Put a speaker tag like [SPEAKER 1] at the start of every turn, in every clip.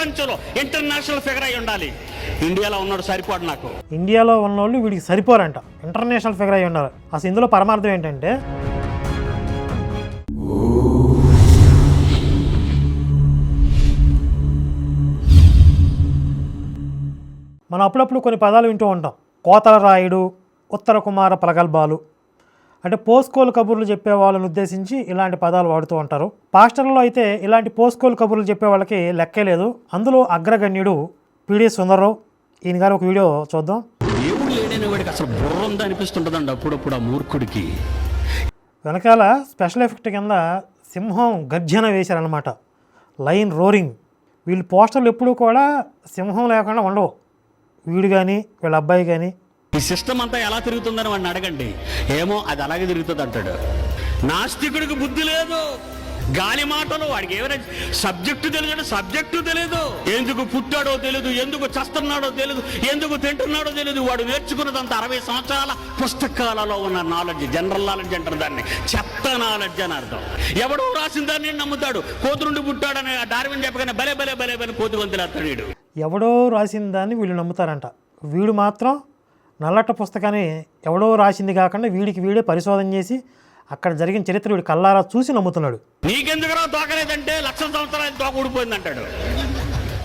[SPEAKER 1] ప్రపంచంలో international figure అయి ఉండాలి. ఇండియాలో ఉన్నాడు సరిపోడు నాకు.
[SPEAKER 2] ఇండియాలో ఉన్నోళ్ళు వీడికి సరిపోరంట, ఇంటర్నేషనల్ ఫిగర్ అయి ఉన్నారు. అసలు ఇందులో పరమార్థం ఏంటంటే మనం అప్పుడప్పుడు కొన్ని పదాలు వింటూ ఉంటాం. కోతల రాయుడు, ఉత్తర కుమార ప్రగల్భాలు, అంటే పోస్కోలు కబుర్లు చెప్పే వాళ్ళని ఉద్దేశించి ఇలాంటి పదాలు వాడుతూ ఉంటారు. పాస్టర్లలో అయితే ఇలాంటి పోస్కోలు కబుర్లు చెప్పే వాళ్ళకి లెక్కే లేదు. అందులో అగ్రగణ్యుడు పిడి సుందర్రావు. ఈయన గారు ఒక వీడియో చూద్దాం.
[SPEAKER 1] దేవుడు లేడని వాడికి అసలు బుర్ర ఉందా అనిపిస్తుంటుందండి అప్పుడప్పుడు ఆ మూర్ఖుడికి.
[SPEAKER 2] వెనకాల స్పెషల్ ఎఫెక్ట్ కింద సింహం గర్జన వేశారనమాట, లైన్ రోరింగ్. వీళ్ళు పోస్టర్లు ఎప్పుడూ కూడా సింహం లేకుండా ఉండవు. వీడు కానీ వీళ్ళ అబ్బాయి కానీ.
[SPEAKER 1] ఈ సిస్టమ్ అంతా ఎలా తిరుగుతుందని వాడిని అడగండి, ఏమో అది అలాగే తిరుగుతుంది అంటాడు. నాస్తికుడికి బుద్ధి లేదు, గాలి మాటలు. వాడికి ఏమైనా సబ్జెక్టు తెలియదు, సబ్జెక్టు తెలియదు. ఎందుకు పుట్టాడో తెలియదు, ఎందుకు చస్తున్నాడో తెలియదు, ఎందుకు తింటున్నాడో తెలియదు. వాడు నేర్చుకున్నదంతా 60 సంవత్సరాల పుస్తకాలలో ఉన్న నాలెడ్జ్, జనరల్ నాలెడ్జ్ అంటారు దాన్ని. చెత్త నాలెడ్జ్ అని అర్థం. ఎవడో రాసిన దాన్ని నమ్ముతాడు. కోతురుండి పుట్టాడని డార్విన్ చెప్పగానే భలే భలే భలే భలే కోతి గొంతులేస్తాడు వీడు.
[SPEAKER 2] ఎవడో రాసిన దాన్ని వీళ్ళు నమ్ముతారంట. వీడు మాత్రం నల్లట్ట పుస్తకాన్ని ఎవడో రాసింది కాకుండా వీడికి వీడే పరిశోధన చేసి అక్కడ జరిగిన చరిత్ర వీడు కల్లారా చూసి నమ్ముతున్నాడు.
[SPEAKER 1] నీకెందుకురా తోకలేదంటే 1,00,000 సంవత్సరాలు తోక ఊడిపోయిందంటాడు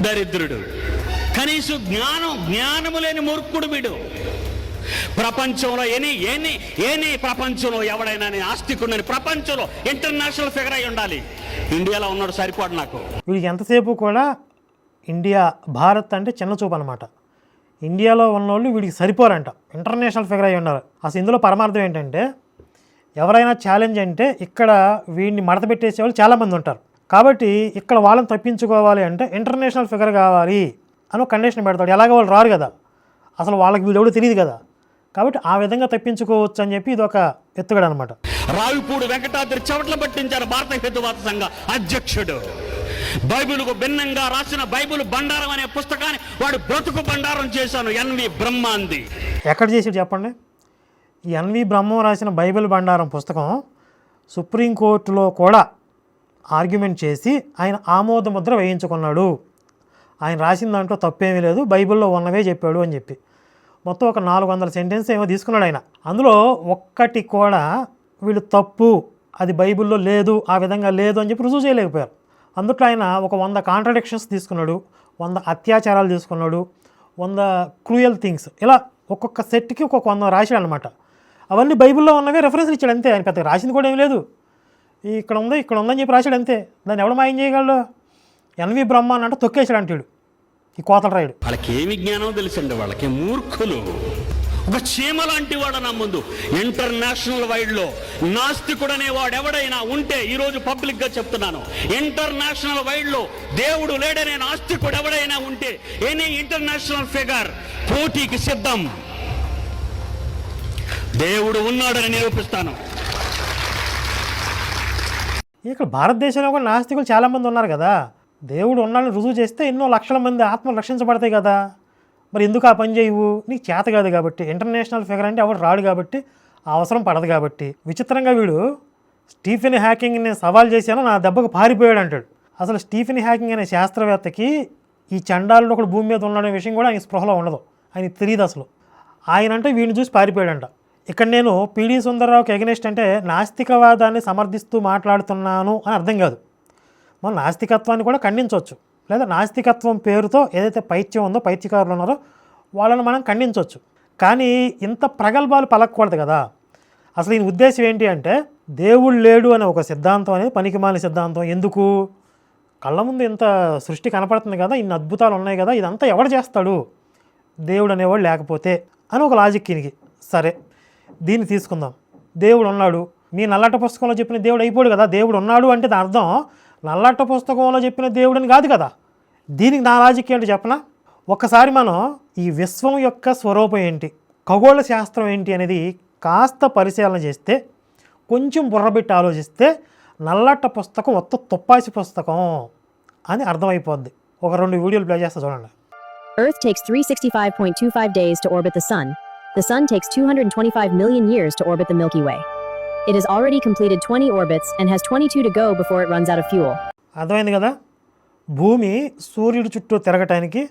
[SPEAKER 1] దరిద్రుడు. కనీసం జ్ఞానము లేని మూర్ఖుడు వీడు. ప్రపంచంలో ఏని ప్రపంచంలో ఎవడైనా ఆస్తికున్నని ప్రపంచంలో ఇంటర్నేషనల్ ఫిగర్ అయి ఉండాలి. ఇండియాలో ఉన్నాడు సరిపోడు నాకు.
[SPEAKER 2] వీడికి ఎంతసేపు కూడా ఇండియా, భారత్ అంటే చిన్న చూపు అనమాట. ఇండియాలో ఉన్నోళ్ళు వీడికి సరిపోరంట, ఇంటర్నేషనల్ ఫిగర్ అయి ఉన్నారు. అసలు ఇందులో పరమార్థం ఏంటంటే ఎవరైనా ఛాలెంజ్ అంటే ఇక్కడ వీడిని మడత పెట్టేసేవాళ్ళు చాలామంది ఉంటారు. కాబట్టి ఇక్కడ వాళ్ళని తప్పించుకోవాలి అంటే ఇంటర్నేషనల్ ఫిగర్ కావాలి అని ఒక కండిషన్ పెడతాడు. ఎలాగో వాళ్ళు రారు కదా, అసలు వాళ్ళకి వీడెవడో తెలియదు కదా. కాబట్టి ఆ విధంగా తప్పించుకోవచ్చు అని చెప్పి ఇది ఒక ఎత్తుగడ అనమాట.
[SPEAKER 1] రావిపూడి వెంకటాద్రి చెవట్ల పట్టించారు భారత హేతువాద సంఘ అధ్యక్షుడు. బైబిల్కు భిన్నంగా రాసిన బైబిల్ బండారం అనే పుస్తకాన్ని వాడు బ్రతుకు బండారం చేశాను. ఎన్వి బ్రహ్మాంది
[SPEAKER 2] ఎక్కడ చేసాడు చెప్పండి? ఈ ఎన్వి బ్రహ్మం రాసిన బైబిల్ బండారం పుస్తకం సుప్రీంకోర్టులో కూడా ఆర్గ్యుమెంట్ చేసి ఆయన ఆమోద ముద్ర వేయించుకున్నాడు. ఆయన రాసిన దాంట్లో తప్పేమీ లేదు, బైబిల్లో ఉన్నవే చెప్పాడు అని చెప్పి. మొత్తం ఒక 400 సెంటెన్స్ ఏమో తీసుకున్నాడు ఆయన. అందులో ఒక్కటి కూడా వీళ్ళు తప్పు, అది బైబిల్లో లేదు, ఆ విధంగా లేదు అని చెప్పి రుజువు చేయలేకపోయారు. అందుట్లో ఆయన ఒక 100 కాంట్రడిక్షన్స్ తీసుకున్నాడు, 100 అత్యాచారాలు తీసుకున్నాడు, 100 క్రూయల్ థింగ్స్, ఇలా ఒక్కొక్క సెట్కి ఒక్కొక్క 100 రాశాడు అనమాట. అవన్నీ బైబిల్లో ఉన్నవే రెఫరెన్స్ ఇచ్చాడు అంతే. ఆయన పెద్దగా రాసింది కూడా ఏం లేదు. ఇక్కడ ఉందని చెప్పి రాశాడు అంతే. దాన్ని ఎవడు మాయం చేయగలడు? ఎన్వి బ్రహ్మాన్ అంటే తొక్కేశాడు అంటాడు ఈ కోతల రాయుడు.
[SPEAKER 1] వాళ్ళకి ఏమి జ్ఞానం తెలుసండి, వాళ్ళకి మూర్ఖులు. ఒక చీమ లాంటి వాడు నా ముందు. ఇంటర్నేషనల్ వైడ్లో నాస్తికుడనే వాడు ఎవడైనా ఉంటే, ఈరోజు పబ్లిక్గా చెప్తున్నాను, ఇంటర్నేషనల్ వైడ్లో దేవుడు లేడనే నాస్తికుడు ఎవడైనా ఉంటే, ఎనీ ఇంటర్నేషనల్ ఫిగర్ పోటీకి సిద్ధం. దేవుడు ఉన్నాడని నిరూపిస్తాను.
[SPEAKER 2] ఇక్కడ భారతదేశంలో కూడా నాస్తికులు చాలామంది ఉన్నారు కదా. దేవుడు ఉన్నాడని రుజువు చేస్తే ఎన్నో లక్షల మంది ఆత్మలు రక్షించబడతాయి కదా. మరి ఎందుకు ఆ పని చేయవు? నీకు చేత కాదు కాబట్టి. ఇంటర్నేషనల్ ఫిగర్ అంటే ఎవడు రాడు కాబట్టి, ఆ అవసరం పడదు కాబట్టి. విచిత్రంగా వీడు స్టీఫెన్ హాకింగ్ నేను సవాల్ చేశాను, నా దెబ్బకు పారిపోయాడు అంటాడు. అసలు స్టీఫెన్ హాకింగ్ అనే శాస్త్రవేత్తకి ఈ చండాలుడు ఒకడు భూమి మీద ఉండడం విషయం కూడా ఆయన స్పృహలో ఉండదు, ఆయన తెలియదు అసలు. ఆయన అంటే వీడిని చూసి పారిపోయాడంట. ఇక్కడ నేను పిడి సుందర్రావుకి ఎగనెస్ట్ అంటే నాస్తికవాదాన్ని సమర్థిస్తూ మాట్లాడుతున్నాను అని అర్థం కాదు. మనం నాస్తికత్వాన్ని కూడా ఖండించవచ్చు, లేదా నాస్తికత్వం పేరుతో ఏదైతే పైత్యం ఉందో, పైత్యకారులు ఉన్నారో వాళ్ళని మనం ఖండించవచ్చు. కానీ ఇంత ప్రగల్భాలు పలకూడదు కదా. అసలు ఈయన ఉద్దేశం ఏంటి అంటే, దేవుడు లేడు అనే ఒక సిద్ధాంతం అనేది పనికిమాలిన సిద్ధాంతం. ఎందుకు? కళ్ళ ముందు ఇంత సృష్టి కనపడుతుంది కదా, ఇన్ని అద్భుతాలు ఉన్నాయి కదా, ఇదంతా ఎవడు చేస్తాడు దేవుడు అనేవాడు లేకపోతే అని ఒక లాజిక్ ఈయనకి. సరే, దీన్ని తీసుకుందాం. దేవుడు ఉన్నాడు, మీ నల్లట పుస్తకంలో చెప్పిన దేవుడు అయిపోడు కదా. దేవుడు ఉన్నాడు అంటే దాని అర్థం నల్లట పుస్తకంలో చెప్పిన దేవుడని కాదు కదా. దీనికి నా లాజిక్ ఏంటి చెప్పనా? ఒక్కసారి మనం ఈ విశ్వం యొక్క స్వరూపం ఏంటి, ఖగోళ శాస్త్రం ఏంటి అనేది కాస్త పరిశీలన చేస్తే, కొంచెం బుర్రబెట్టి ఆలోచిస్తే నల్లట పుస్తకం మొత్త తుప్పాసి పుస్తకం అని అర్థమైపోద్ది. ఒక 2 వీడియోలు ప్లే చేస్తా చూడండి.
[SPEAKER 3] Earth takes 365.25 days to orbit the sun. The sun takes 225 million years to orbit the Milky Way. It has already completed 20 orbits and has 22 to go before it runs out of fuel.
[SPEAKER 2] అర్థమైంది కదా? భూమి సూర్యుడి చుట్టూ తిరగటానికి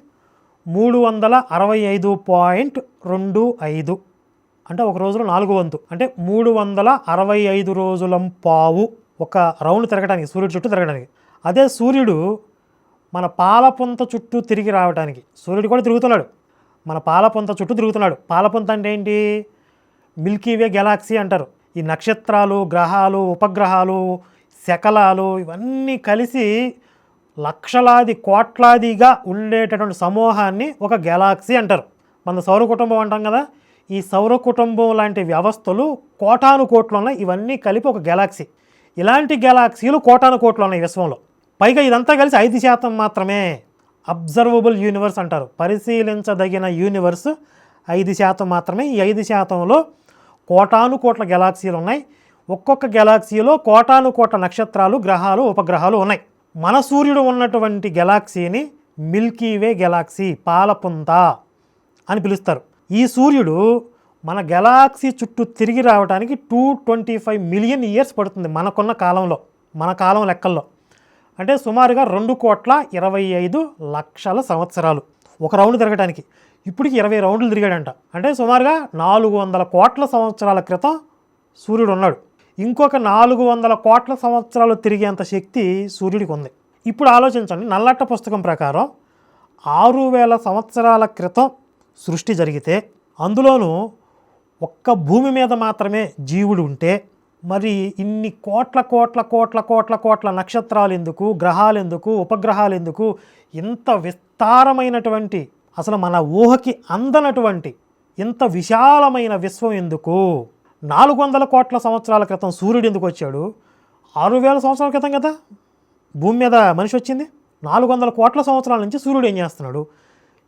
[SPEAKER 2] 365.25 అంటే ఒక రోజులో 4 వంతు అంటే 365 రోజులం పావు ఒక రౌండ్ తిరగడానికి, సూర్యుడి చుట్టూ తిరగడానికి. అదే సూర్యుడు మన పాలపుంత చుట్టూ తిరిగి రావడానికి, సూర్యుడు కూడా తిరుగుతున్నాడు, మన పాలపుంత చుట్టూ తిరుగుతున్నాడు. పాలపుంత అంటే ఏంటి? మిల్కీవే గెలాక్సీ అంటారు. ఈ నక్షత్రాలు, గ్రహాలు, ఉపగ్రహాలు, శకలాలు ఇవన్నీ కలిసి లక్షలాది కోట్లాదిగా ఉండేటటువంటి సమూహాన్ని ఒక గెలాక్సీ అంటారు. మన సౌర కుటుంబం అంటాం కదా, ఈ సౌర కుటుంబం లాంటి వ్యవస్థలు కోటాను కోట్లు ఉన్నాయి. ఇవన్నీ కలిపి ఒక గెలాక్సీ. ఇలాంటి గెలాక్సీలు కోటాను కోట్లు ఉన్నాయి విశ్వంలో. పైగా ఇదంతా కలిసి 5% మాత్రమే. అబ్జర్వబుల్ యూనివర్స్ అంటారు. పరిశీలించదగిన యూనివర్స్ 5% మాత్రమే. ఈ 5%లో కోటాను కోట్ల గెలాక్సీలు ఉన్నాయి. ఒక్కొక్క గెలాక్సీలో కోటాను కోట్ల నక్షత్రాలు, గ్రహాలు, ఉపగ్రహాలు ఉన్నాయి. మన సూర్యుడు ఉన్నటువంటి గెలాక్సీని మిల్కీవే గెలాక్సీ, పాలపుంత అని పిలుస్తారు. ఈ సూర్యుడు మన గెలాక్సీ చుట్టూ తిరిగి రావడానికి 225 మిలియన్ ఇయర్స్ పడుతుంది మనకున్న కాలంలో, మన కాలం లెక్కల్లో. అంటే సుమారుగా 2,25,00,000 సంవత్సరాలు ఒక రౌండ్ తిరగడానికి. ఇప్పటికి 20 రౌండ్లు తిరిగాడంట. అంటే సుమారుగా 400 కోట్ల సంవత్సరాల క్రితం సూర్యుడు ఉన్నాడు. ఇంకొక 400 కోట్ల సంవత్సరాలు తిరిగేంత శక్తి సూర్యుడికి ఉంది. ఇప్పుడు ఆలోచించండి, నల్లట్ట పుస్తకం ప్రకారం 6,000 సంవత్సరాల క్రితం సృష్టి జరిగితే, అందులోనూ ఒక్క భూమి మీద మాత్రమే జీవుడు ఉంటే, మరి ఇన్ని కోట్ల కోట్ల కోట్ల కోట్ల కోట్ల నక్షత్రాలు ఎందుకు, గ్రహాలు ఎందుకు, ఉపగ్రహాలు ఎందుకు, ఇంత విస్తారమైనటువంటి, అసలు మన ఊహకి అందనటువంటి ఇంత విశాలమైన విశ్వం ఎందుకు? 400 కోట్ల సంవత్సరాల క్రితం సూర్యుడు ఎందుకు వచ్చాడు? 6,000 సంవత్సరాల క్రితం కదా భూమి మీద మనిషి వచ్చింది. 400 కోట్ల సంవత్సరాల నుంచి సూర్యుడు ఏం చేస్తున్నాడు?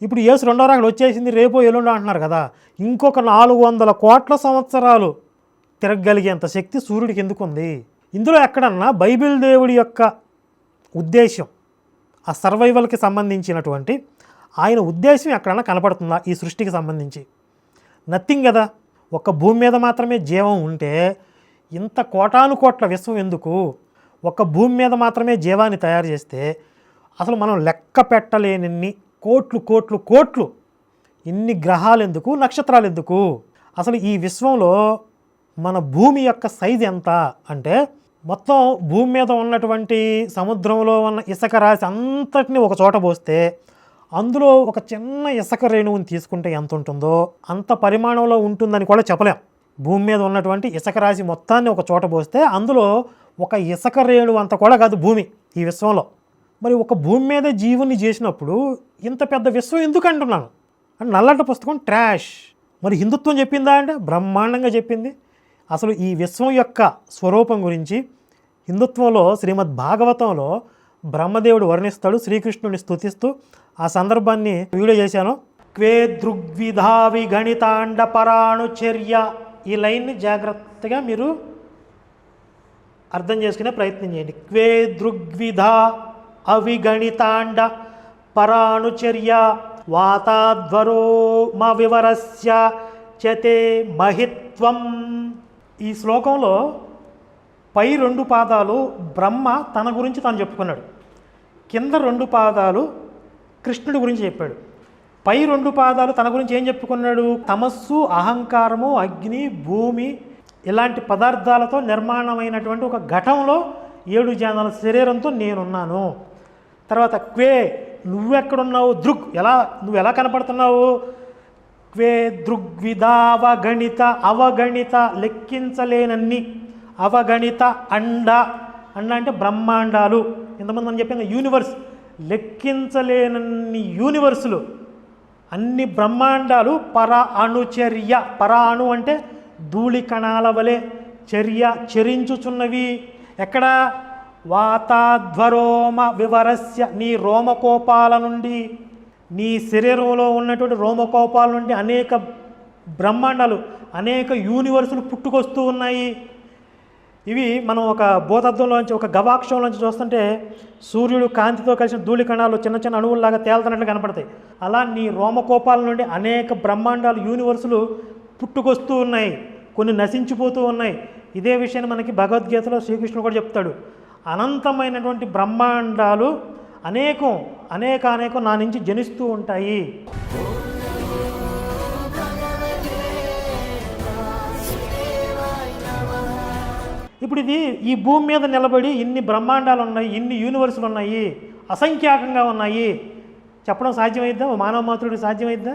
[SPEAKER 2] ఇప్పుడు యేసు రెండో రాకడ వచ్చేసింది, రేపో ఎల్లుండో అంటున్నారు కదా. ఇంకొక 400 కోట్ల సంవత్సరాలు తిరగగలిగేంత శక్తి సూర్యుడికి ఎందుకు ఉంది? ఇందులో ఎక్కడన్నా బైబిల్ దేవుడి యొక్క ఉద్దేశం, ఆ సర్వైవల్కి సంబంధించినటువంటి ఆయన ఉద్దేశం ఎక్కడన్నా కనపడుతుందా ఈ సృష్టికి సంబంధించి? నథింగ్ కదా. ఒక భూమి మీద మాత్రమే జీవం ఉంటే ఇంత కోటాను కోట్ల విశ్వం ఎందుకు? ఒక భూమి మీద మాత్రమే జీవాన్ని తయారు చేస్తే అసలు మనం లెక్క పెట్టలేనన్ని కోట్లు కోట్లు కోట్లు ఇన్ని గ్రహాలు ఎందుకు, నక్షత్రాలు ఎందుకు? అసలు ఈ విశ్వంలో మన భూమి యొక్క సైజు ఎంత అంటే, మొత్తం భూమి మీద ఉన్నటువంటి సముద్రంలో ఉన్న ఇసుక రాశి అంతటిని ఒక చోట పోస్తే అందులో ఒక చిన్న ఇసుక రేణువుని తీసుకుంటే ఎంత ఉంటుందో అంత పరిమాణంలో ఉంటుందని కూడా చెప్పలేం. భూమి మీద ఉన్నటువంటి ఇసుక రాశి మొత్తాన్ని ఒక చోట పోస్తే అందులో ఒక ఇసుక రేణువు అంత కూడా కాదు భూమి ఈ విశ్వంలో. మరి ఒక భూమి మీద జీవుని చేసినప్పుడు ఇంత పెద్ద విశ్వం ఎందుకు అంటున్నాను అంటే, నల్లట పుస్తకం ట్రాష్. మరి హిందుత్వం చెప్పిందా అంటే బ్రహ్మాండంగా చెప్పింది. అసలు ఈ విశ్వం యొక్క స్వరూపం గురించి హిందుత్వంలో శ్రీమద్ భాగవతంలో బ్రహ్మదేవుడు వర్ణిస్తాడు శ్రీకృష్ణుని స్తుతిస్తూ. ఆ సందర్భాన్ని వీడియో చేశాను. క్వే దృగ్విధా విగణితాండ పరాణుచర్య, ఈ లైన్ని జాగ్రత్తగా మీరు అర్థం చేసుకునే ప్రయత్నం చేయండి. క్వే దృగ్విధ అవిగణితాండ పరాణుచర్య వాతాధ్వరో మ వివరస్య చతే మహిత్వం. ఈ శ్లోకంలో పై 2 పాదాలు బ్రహ్మ తన గురించి తాను చెప్పుకున్నాడు, కింద 2 పాదాలు కృష్ణుడి గురించి చెప్పాడు. పై 2 పాదాలు తన గురించి ఏం చెప్పుకున్నాడు? తమస్సు, అహంకారము, అగ్ని, భూమి ఇలాంటి పదార్థాలతో నిర్మాణమైనటువంటి ఒక ఘటంలో 7 జానాల శరీరంతో నేనున్నాను. తర్వాత క్వే, నువ్వెక్కడున్నావు? దృగ్, నువ్వు ఎలా కనపడుతున్నావు? క్వే దృగ్విధావగణిత, అవగణిత లెక్కించలేనన్ని, అవగణిత అండ, అండ అంటే బ్రహ్మాండాలు. ఇంతమంది మనం చెప్పింది యూనివర్స్, లెక్కించలేనన్ని యూనివర్సులు, అన్ని బ్రహ్మాండాలు పర అణుచర్య. పర అణు అంటే ధూళి కణాల వలె, చర్య చరించుచున్నవి. ఎక్కడ? వాతాధ్వరోమ వివరస్య, నీ రోమకోపాల నుండి, నీ శరీరంలో ఉన్నటువంటి రోమకోపాల నుండి అనేక బ్రహ్మాండాలు, అనేక యూనివర్సులు పుట్టుకొస్తూ ఉన్నాయి. ఇవి మనం ఒక భూతత్వంలోంచి, ఒక గవాక్షంలోంచి చూస్తుంటే సూర్యుడు కాంతితో కలిసిన ధూళి కణాలు చిన్న చిన్న అణువుల్లాగా తేలుతున్నట్లు కనపడతాయి. అలా నీ రోమకోపాల నుండి అనేక బ్రహ్మాండాలు, యూనివర్సులు పుట్టుకొస్తూ ఉన్నాయి, కొన్ని నశించిపోతూ ఉన్నాయి. ఇదే విషయాన్ని మనకి భగవద్గీతలో శ్రీకృష్ణుడు కూడా చెప్తాడు. అనంతమైనటువంటి బ్రహ్మాండాలు అనేకం నా నుంచి జనిస్తూ ఉంటాయి. ఇప్పుడు ఈ భూమి మీద నిలబడి ఇన్ని బ్రహ్మాండాలు ఉన్నాయి, ఇన్ని యూనివర్సులు ఉన్నాయి, అసంఖ్యాకంగా ఉన్నాయి, చెప్పడం సాధ్యమైద్దా? మానవ మాతృడికి సాధ్యమైద్దా?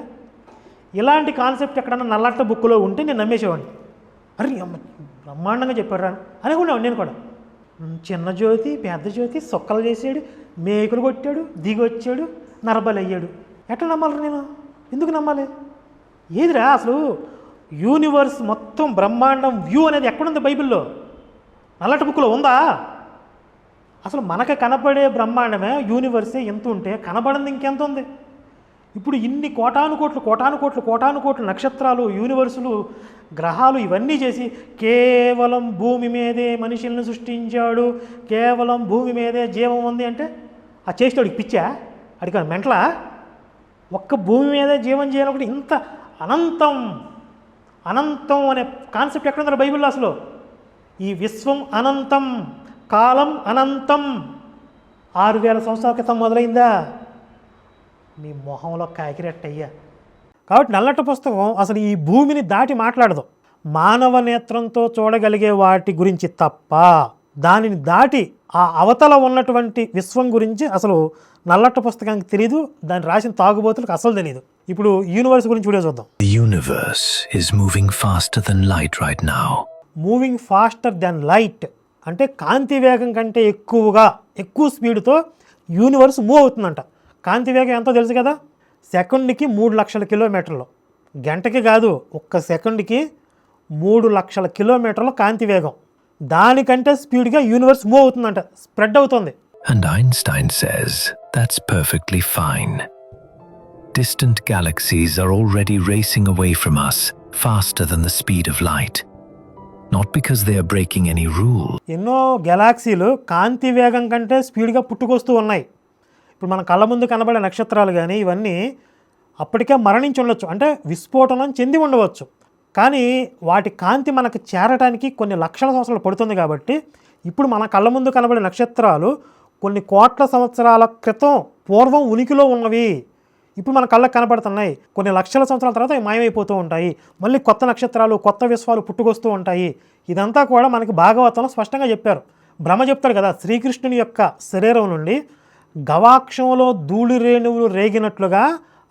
[SPEAKER 2] ఇలాంటి కాన్సెప్ట్ ఎక్కడన్నా నల్లట్ట బుక్లో ఉంటే నేను నమ్మేసేవాడిని. అరే అమ్మ బ్రహ్మాండంగా చెప్పాడు అనుకునేవాడు నేను కూడా. చిన్న జ్యోతి పెద్ద జ్యోతి సొక్కలు చేసాడు, మేకులు కొట్టాడు, దిగొచ్చాడు, నరబలి అయ్యాడు. ఎట్లా నమ్మాలి నేను? ఎందుకు నమ్మాలి? ఏదిరా అసలు యూనివర్స్ మొత్తం బ్రహ్మాండం వ్యూ అనేది ఎక్కడుంది బైబిల్లో? నల్లటి బుక్లో ఉందా? అసలు మనకు కనపడే బ్రహ్మాండమే యూనివర్సే ఎంత ఉంటే కనబడింది ఇంకెంత ఉంది? ఇప్పుడు ఇన్ని కోటాను కోట్లు నక్షత్రాలు, యూనివర్సులు, గ్రహాలు ఇవన్నీ చేసి కేవలం భూమి మీదే మనుషులను సృష్టించాడు, కేవలం భూమి మీదే జీవం ఉంది అంటే ఆ చేసేవాడికి పిచ్చా? అడిగాడు మెంటలా? ఒక్క భూమి మీదే జీవం చేయాలనుకుంటే ఇంత అనంతం అనే కాన్సెప్ట్ ఎక్కడుందో బైబిల్లో? అసలు ఈ విశ్వం అనంతం, కాలం అనంతం. 6000 సంవత్సరాల క్రితం మొదలైందా? మీ మొహంలో కాకిరెట్టయ్యా. కాబట్టి నల్లట పుస్తకం అసలు ఈ భూమిని దాటి మాట్లాడదు. మానవ నేత్రంతో చూడగలిగే వాటి గురించి తప్ప దానిని దాటి ఆ అవతల ఉన్నటువంటి విశ్వం గురించి అసలు నల్లట పుస్తకానికి తెలియదు. దాన్ని రాసిన తాగుబోతులకు అసలు తెలియదు. ఇప్పుడు యూనివర్స్ గురించి వీడియో చూద్దాం.
[SPEAKER 4] The universe is moving faster than light right now.
[SPEAKER 2] Moving faster than light అంటే కాంతి వేగం కంటే ఎక్కువ స్పీడ్తో యూనివర్స్ మూవ్ అవుతుందంట. కాంతి వేగం ఎంతో తెలుసు కదా? సెకండ్కి 3 లక్షల కిలోమీటర్లు. గంటకి కాదు, ఒక్క సెకండ్కి 3 లక్షల కిలోమీటర్ల కాంతి వేగం. దానికంటే స్పీడ్గా యూనివర్స్ మూవ్ అవుతుందంట, స్ప్రెడ్ అవుతుంది.
[SPEAKER 4] And Einstein says that's perfectly fine. Distant galaxies are already racing away from us faster than the speed of light. Not because they are breaking any rule.
[SPEAKER 2] ఎన్నో గెలాక్సీలు కాంతి వేగం కంటే స్పీడ్గా పుట్టుకొస్తూ ఉన్నాయి. ఇప్పుడు మన కళ్ళ ముందు కనబడే నక్షత్రాలు కానీ ఇవన్నీ అప్పటికే మరణించి ఉండొచ్చు, అంటే విస్ఫోటనం చెంది ఉండవచ్చు. కానీ వాటి కాంతి మనకు చేరటానికి కొన్ని లక్షల సంవత్సరాలు పడుతుంది. కాబట్టి ఇప్పుడు మన కళ్ళ ముందు కనబడే నక్షత్రాలు కొన్ని కోట్ల సంవత్సరాల క్రితం పూర్వం ఉనికిలో ఉన్నవి. ఇప్పుడు మన కళ్ళకు కనబడుతున్నాయి. కొన్ని లక్షల సంవత్సరాల తర్వాత అవి మాయమైపోతూ ఉంటాయి. మళ్ళీ కొత్త నక్షత్రాలు, కొత్త విశ్వాలు పుట్టుకొస్తూ ఉంటాయి. ఇదంతా కూడా మనకి భాగవతంలో స్పష్టంగా చెప్పారు. బ్రహ్మ చెప్తాడు కదా, శ్రీకృష్ణుని యొక్క శరీరం నుండి గవాక్షంలో ధూళి రేణువులు రేగినట్లుగా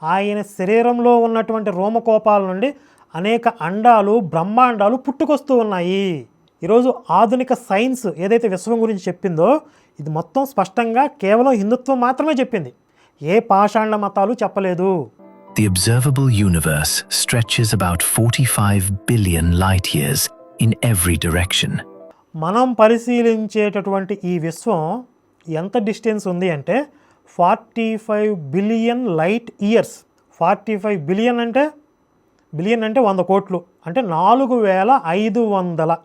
[SPEAKER 2] ఆయన శరీరంలో ఉన్నటువంటి రోమకోపాల నుండి అనేక అండాలు, బ్రహ్మాండాలు పుట్టుకొస్తూ ఉన్నాయి. ఈరోజు ఆధునిక సైన్స్ ఏదైతే విశ్వం గురించి చెప్పిందో ఇది మొత్తం స్పష్టంగా కేవలం హిందుత్వం మాత్రమే చెప్పింది. ఏ పాషాండ మతాలు చెప్పలేదు.
[SPEAKER 4] The observable universe stretches about 45 billion light years in every direction.
[SPEAKER 2] మనం పరిశీలించేటటువంటి ఈ విశ్వం ఎంత డిస్టెన్స్ ఉంది అంటే 45 బిలియన్ లైట్ ఇయర్స్. 45 బిలియన్ అంటే 100 కోట్లు, అంటే 4500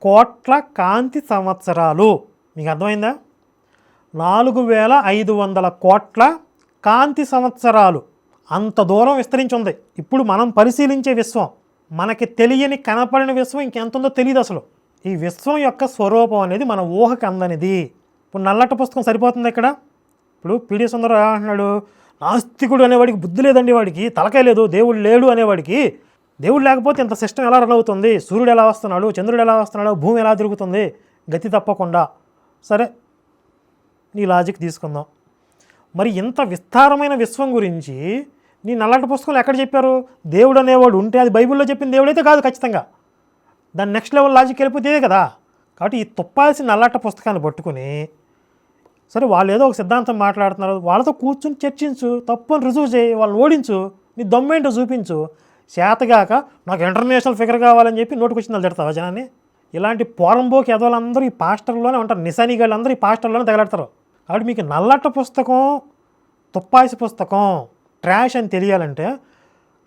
[SPEAKER 2] కోట్ల కాంతి సంవత్సరాలు. మీకు అర్థమైందా? 4500 కోట్ల కాంతి సంవత్సరాలు అంత దూరం విస్తరించి ఉంది. ఇప్పుడు మనం పరిశీలించే విశ్వం, మనకి తెలియని కనపడిన విశ్వం ఇంకెంతుందో తెలియదు అసలు. ఈ విశ్వం యొక్క స్వరూపం అనేది మన ఊహకి అందనిది. ఇప్పుడు నల్లట పుస్తకం సరిపోతుంది ఇక్కడ. ఇప్పుడు పిడి సుందరం ఏమంటున్నాడు? నాస్తికుడు అనేవాడికి బుద్ధి లేదండి, వాడికి తలకాయ లేదు, దేవుడు లేడు అనేవాడికి. దేవుడు లేకపోతే ఇంత సిస్టమ్ ఎలా రన్ అవుతుంది? సూర్యుడు ఎలా వస్తున్నాడు, చంద్రుడు ఎలా వస్తున్నాడు, భూమి ఎలా తిరుగుతుంది గతి తప్పకుండా. సరే, నీ లాజిక్ తీసుకుందాం. మరి ఇంత విస్తారమైన విశ్వం గురించి నీ నల్లట పుస్తకంలో ఎక్కడ చెప్పారు? దేవుడు అనేవాడు ఉంటే అది బైబిల్లో చెప్పిన దేవుడైతే కాదు ఖచ్చితంగా. దాని నెక్స్ట్ లెవెల్ లాజిక్ వెళ్ళిపోతే కదా. కాబట్టి ఈ తుప్పాల్సిన నల్లట పుస్తకాన్ని పట్టుకుని సరే వాళ్ళు ఏదో ఒక సిద్ధాంతం మాట్లాడుతున్నారు, వాళ్ళతో కూర్చుని చర్చించు, తప్పు అని రుజువు చేయి, వాళ్ళని ఓడించు, నీ దమ్మేంటో చూపించు. చేతగాక నాకు ఇంటర్నేషనల్ ఫిగర్ కావాలని చెప్పి నోటికొచ్చింది తిడతావా జనాన్ని? ఇలాంటి పోరంబోకి ఎదవాళ్ళందరూ ఈ పాస్టర్లోనే ఉంటారు, నిశానిగాళ్ళందరూ ఈ పాస్టర్లోనే తగలడతారు. కాబట్టి మీకు నల్లట పుస్తకం, తుప్పాసి పుస్తకం ట్రాష్ అని తెలియాలంటే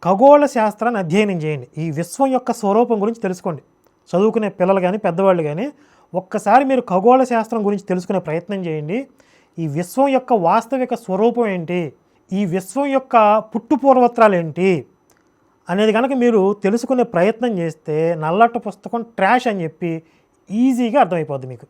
[SPEAKER 2] ఖగోళ శాస్త్రాన్ని అధ్యయనం చేయండి. ఈ విశ్వం యొక్క స్వరూపం గురించి తెలుసుకోండి. చదువుకునే పిల్లలు కానీ పెద్దవాళ్ళు కానీ ఒక్కసారి మీరు ఖగోళ శాస్త్రం గురించి తెలుసుకునే ప్రయత్నం చేయండి. ఈ విశ్వం యొక్క వాస్తవిక స్వరూపం ఏంటి, ఈ విశ్వం యొక్క పుట్టుపూర్వత్రాలు ఏంటి అనేది కనుక మీరు తెలుసుకునే ప్రయత్నం చేస్తే నల్లట పుస్తకం ట్రాష్ అని చెప్పి ఈజీగా అర్థమైపోద్ది మీకు.